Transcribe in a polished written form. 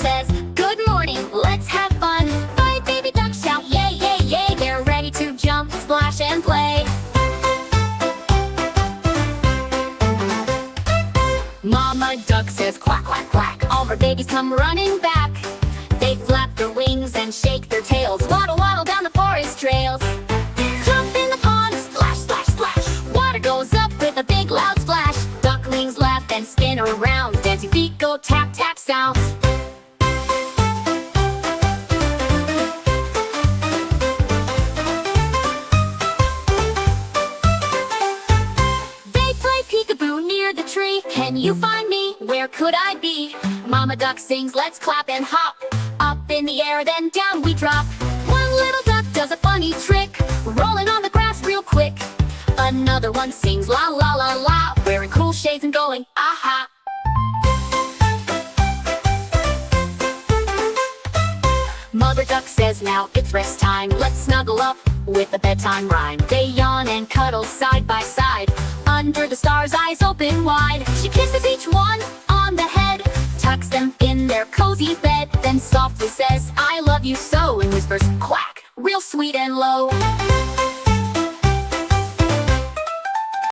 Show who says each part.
Speaker 1: says, "Good morning, let's have fun." Five baby ducks shout, "Yay, yay, yay!" They're ready to jump, splash, and play. Mama duck says, "Quack, quack, quack." All her babies come running back. They flap their wings and shake their tails, waddle, waddle down the forest trails. Jump in the pond, splash, splash, splash. Water goes up with a big loud splash. Ducklings laugh and spin around. Dancing feet go tap, tap sounds. They play peekaboo near the tree. "Can you find me? Where could I be?" Mama duck sings, "Let's clap and hop." Up in the air, then down we drop. One little duck does a funny trick, rolling on the grass real quick. Another one sings, "La la la la," wearing cool shades and going, "Aha!" Mother duck says, "Now it's rest time. Let's snuggle up with a bedtime rhyme." They yawn and cuddle side by side, under the stars, eyes open wide. She kisses each one on the head, tucks them in their cozy bed, then softly says, "I love you so," and whispers, "Quack," real sweet and low.